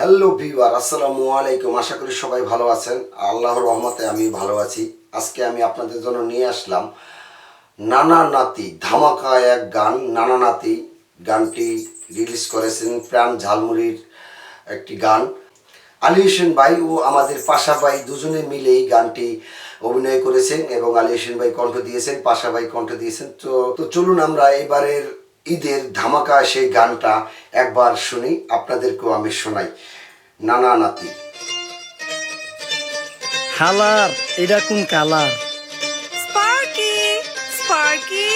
Hello viewer, আসসালামু আলাইকুম। আশা করি সবাই ভালো আছেন। আল্লাহর রহমতে আমি ভালো আছি। আজকে আমি আপনাদের জন্য নিয়ে আসলাম নানা নাতি ধামাকা এক গান। নানা নাতি গানটি রিলিজ করেছেন প্রাণ ঝালমুড়ির একটি গান। আলী হোসেন ভাই ও আমাদের পাশা ভাই দুজনে মিলে এই গানটি অভিনয় করেছেন এবং আলী হোসেন ভাই কণ্ঠ দিয়েছেন, পাশা ভাই কণ্ঠ দিয়েছেন। তো চলুন আমরা এবারের ঈদের ধামাকা সেই গানটা একবার শুনি, আপনাদেরকেও আমি শোনাই। নানা নাতি। হালার এটা কোন কালার? স্পার্কি স্পার্কি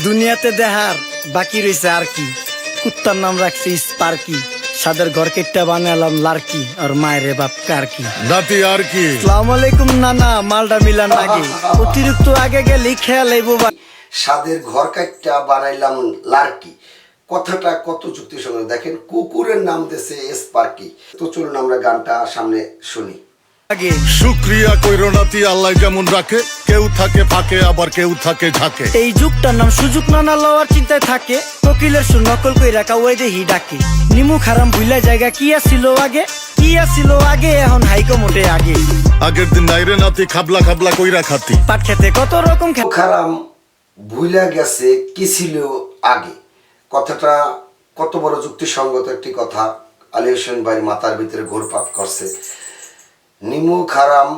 দুনিয়াতে দেহার বাকি রয়েছে আর কি। কুত্তার নাম রাখছি স্পার্কি, সাদের ঘর কেটটা বানালাম লার্কি, আর মায়ের বাপ কারকি। নাতি আর কি। আসসালামু আলাইকুম নানা, মালডা মিলান আগে অতিরিক্ত আগে গেলে খেয়াল আইবো। সাদের ঘর কাটটা বানাইলাম লার্কি, কথাটা কত যুক্তিসঙ্গত দেখেন। কুকুরের নাম দিয়েছে স্পার্কি। তো চলুন আমরা গানটা সামনে শুনি। শুক্রিয়া কইরো নাতি, আল্লাহ যেমন রাখে, কেউ থাকে ফাঁকে আবার কেউ থাকে ঝাঁকে। এই যুগটার নাম সুযোগ নানা লওয়ার চিন্তায় থাকে, কোকিলের সুর নকল কই রাখা ওই দেহি ডাকে। নিমু খারাম ভুলা জায়গা কি আসিল আগে, কি আসিল আগে, এখন হাইকো মোটে আগে। আগের দিন নাইরে নাতি খাবলা খাবলা কইরা খাতি, পাট খেতে কত রকম খারাম ভুলা গেছে কি ছিল আগে। কথাটা কত বড় যুক্তিসঙ্গত একটি কথা। আলী হোসেন ভাইয়ের মাথার ভিতরে ঘুরপাক করছে। নিমু খারাম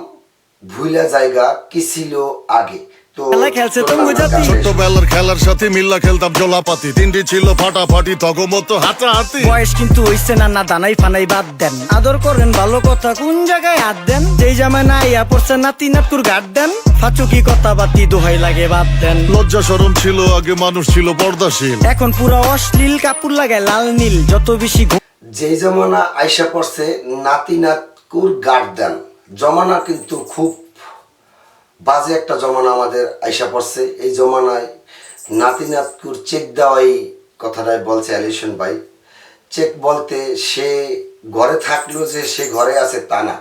ভুলা জায়গা কি ছিল আগে। তো খেলছে তো মজাতি। ছোটবেলার খেলার সাথে মিল্লা খেলতাম জলাপাতি, তিনটি ছিল ফাটাফাটি তগমতো হাতাহাতি। বয়স কিন্তু হইছে না, না দানাই ফানাই বাদ দেন, আদর করেন ভালো কথা কোন জায়গায় হাত দেন। যেই জামায় না ইয়া পড়ছে নাতি নাতকুর গাট দেন, ফাচুকি কথা বাতি দোহাই লাগে বাদ দেন। লজ্জা শরম ছিল আগে, মানুষ ছিল পর্দাশীল, এখন পুরো অশ্লীল কাপড় লাগায় লাল নীল। যত বেশি যেই জমানা আইসা পড়ছে নাতি নাতকুর গাট দেন, জমানা কিন্তু খুব বাজে একটা জমানা আমাদের আইসা পড়ছে। এই জমানায় নাতি নাতকুর চেক দেওয়াই কথাটাই বলছে আলী হোসেন ভাই। চেক বলতে সে ঘরে থাকলেও যে সে ঘরে আছে তা না,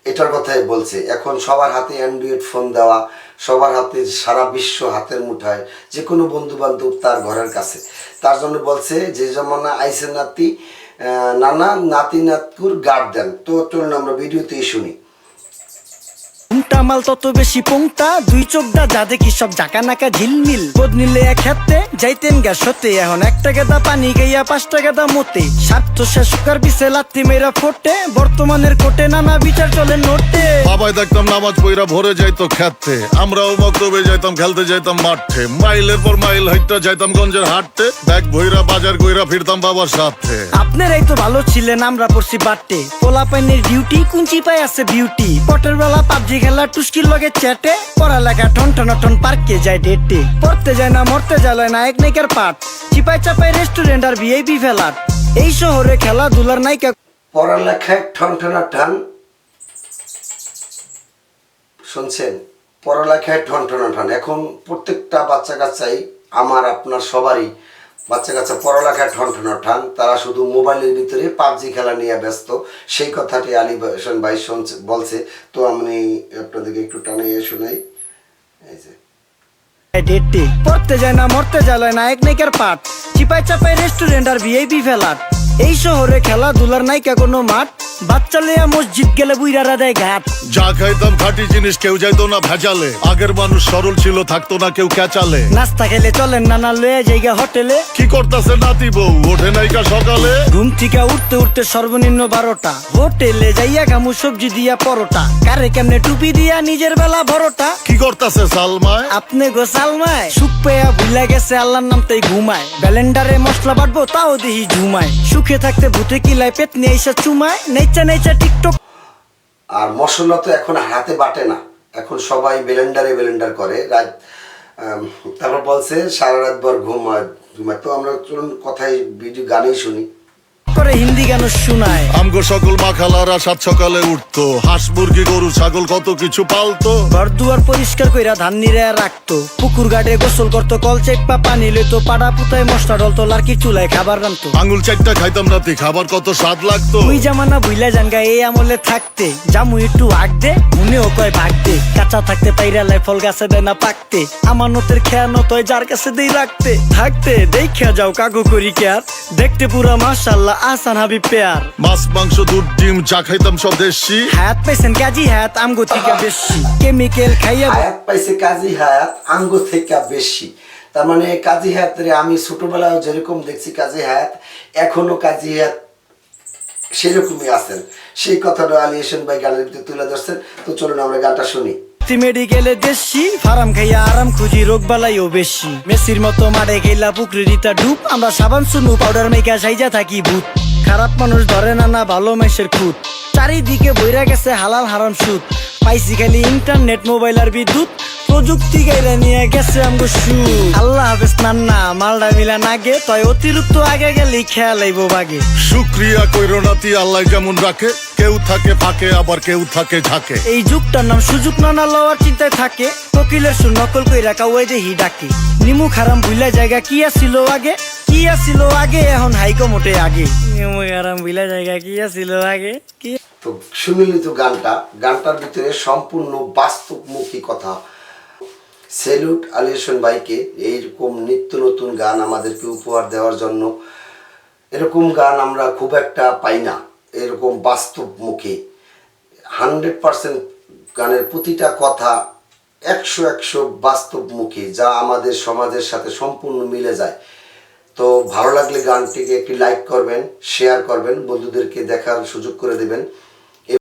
এটার কথাই বলছে। এখন সবার হাতে অ্যান্ড্রয়েড ফোন দেওয়া, সবার হাতে, সারা বিশ্ব হাতের মুঠায়, যে কোনো বন্ধু বান্ধব তার ঘরের কাছে। তার জন্য বলছে যে জমানা আইসে নাতি নানা নাতি নাতকুর গার্ড দেন। তো চলুন আমরা ভিডিওতেই শুনি। মাল তত বেশি পোংটা, দুই চোখটা যা দেখি সব জাকা নাকা ঝিলমিল। বোধ নিলে এক হাতে যাইতেন গা সতে, এখন একটা গেদা পানি গাইয়া 5টা গেদা মতে। স্বার্থ শেষকার বিছে লাত্তি মেয়েরা ফোটে, বর্তমানের কোটে নানা বিচার চলে নোটে। বাবাই দেখতাম নামাজ পইরা ভরে যাইতো খেতে, আমরাও মক্তবে যাইতাম, খেলতে যাইতাম মাঠে। মাইলের পর মাইল হাইটটা যাইতাম গঞ্জের হাটতে, ব্যাগ ভইরা বাজার কইরা ফিরতাম বাবার সাথে। আপনারাই তো ভালো ছিলেন, আমরা পড়ছি বাটে। পোলা পাইনের ডিউটি কুঞ্চি পাই আছে বিউটি, পটের বেলা পাবজি খেলা টুস্কির লগে চ্যাটে। পড়ালেখা ঠন ঠন ঠন পার্কে যায় ডেটে, পড়তে যায় না মরতে যায় নায়ক নায়িকার পাট। চিপাই চাপাই রেস্টুরেন্ট আর ভিআইপি ফেলাট, এই শহরে খেলাধুলার নায়িকা। পড়ালেখায় ঠন ঠনা ঠান, শুনছেন? পড়ালেখায় ঠন ঠনা ঠান। এখন প্রত্যেকটা বাচ্চা কাচ্চাই, আমার আপনার সবারই বাচ্চা কাচ্চা পড়ালেখায় ঠন ঠনা ঠান। তারা শুধু মোবাইলের ভিতরে পাবজি খেলা নিয়ে ব্যস্ত। সেই কথাটি আলী হোসেন ভাই বলছে। তো আমি আপনাদেরকে একটু টানিয়ে শোনাই। এই যে ডেটে পড়তে যায় না মরতে যায় নায়ক নায়িকার পাট। চিপাই চাপাই রেস্টুরেন্ট আর ভিআইপি ফেলাট, এই শহরে খেলাধুলার নায়িকা কোনো মাঠ। বাচ্চা লেয়া মসজিদ গেলে বুইরারা দেয় ঘাট। যা খাইতাম খাঁটি জিনিস, কেউ যাইতো না ভেজালে। আগের মানুষ সরল ছিল, থাকতো না কেউ ক্যাচালে। নাস্তা খেলে চলেন নানা লয়ে জায়গা হোটেলে। কি করতেছে নাতি বউ, ওঠে নাইকা সকালে। ঘুম থেকে উঠতে উঠতে সর্বনিম্ন 12টা, হোটেলে যাইয়া গামু সবজি দিয়া পরোটা। কারে কেমনে টুপি দিয়া নিজের বেলা বড়টা। কি করতেছে সালমায়, আপনি গো সালমায় সুখ পেয়া ভুলে গেছে আল্লাহর নাম তাই ঘুমায়। ব্যালেন্ডারে মশলা বাটবো তাও দেহি ঝুমায়, সুখে থাকতে ভূতে কিলায় পেট নিয়ে এসে চুমায়। নেচা নেচা টিকটক। আর মশলা তো এখন হাতে বাটে না, এখন সবাই ব্লেন্ডার করে। রাত তারপর বলছে সারা রাত ভর ঘুমায়। তো আমরা চলুন কথায় ভিডিও গানেই শুনি। করে হিন্দি গান শোনায়। আমগো সকল মাখালারা সাত সকালে উঠতো, হাঁস মুরগি গরু ছাগল কত কিছু পালতো। ঘর দুয়ার পরিষ্কার কইরা ধান নিরে রাখতো, পুকুর ঘাটে গোসল করতো, কল চেপা পানি লইতো, পাড়া পুতায় মশলা ডলতো, লার্কি চুলায় খাবার রান্তো। আঙুল চারটা খাইতাম নাতি, খাবার কত স্বাদ লাগতো। ওই জামানা ভুইলা জানগা এই আমলে থাকতে, জামু একটু আগ দে মনেও কয় ভাগ দে। কাঁচা থাকতে পাইরালায় ফল গাছে দেয় না পাকতে, আমানতের খেয়ানত হয় যার কাছে দেই রাখতে। থাকতে দেখা যাও কাগু করি কেয়ার, দেখতে পুরা মাশাআল্লাহ আহসান হাবিব পেয়ার। মাছ মাংস দুধ ডিম যা খাইতাম সব দেশি। হায়াত পাইছেন কাজী হায়াত আমগো থেকে বেশি, কেমিক্যাল খাইয়া হায়াত পাইছে কাজী হায়াত আঙ্গ থেকে বেশি। তার মানে কাজী হায়াতের আমি ছোটবেলায় যেরকম দেখছি কাজী হায়াত, এখনো কাজী হায়াত সেরকমই আছেন। সেই কথাটা আলী হোসেন ভাই গানের ভিতরে তুলে ধরছেন। তো চলুন আমরা গানটা শুনি। মেডিকেলে দেশি ফার্ম খাইয়া আরাম খুঁজি, রোগ বালাইও বেশি। মেসির মতো মারে গেলা পুকুরে দিতা ডুব, আমরা সাবান সুনু পাউডার মেকা সাইজা থাকি ভূত। খারাপ মানুষ ধরে না না ভালো মেসের খুঁত, চারিদিকে বইরা গেছে হালাল হারাম সুদ। পাইছি খালি ইন্টারনেট মোবাইল আর বিদ্যুৎ, প্রযুক্তি গাইরা নিয়ে গেছে আমগো সু। আল্লাহ হাফেজ নান্না মালডা মিলা নাগে, তয় অতিরিক্ত আগে গেলেই খেয়াল আইব বাগে। শুক্রিয়া কইরো নাতি আল্লাহ যেমন রাখে, কেউ থাকে ফাঁকে আবার কেউ থাকে ঝাঁকে। এই যুগটার নাম সুযোগ নানা লওয়ার চিন্তায় থাকে, কোকিলের সুর নকল কইরা কাউয়াই দেহি ডাকে। নিমু খারাম ভুলা জায়গা কি আসিল আগে, কি আসিল আগে এখন হাইকো মোটে আগে। নিমু খারাম ভুলা জায়গা কি আসিল আগে কি। তো শুনলি তো গানটার ভিতরে সম্পূর্ণ বাস্তবমুখী কথা। সেলুট আলী হোসেন ভাইকে এইরকম নিত্য নতুন গান আমাদেরকে উপহার দেওয়ার জন্য। এরকম গান আমরা খুব একটা পাই না, এরকম বাস্তবমুখী 100% গানের প্রতিটা কথা 100 বাস্তবমুখী, যা আমাদের সমাজের সাথে সম্পূর্ণ মিলে যায়। তো ভালো লাগলে গানটিকে একটি লাইক করবেন, শেয়ার করবেন, বন্ধুদেরকে দেখার সুযোগ করে দেবেন।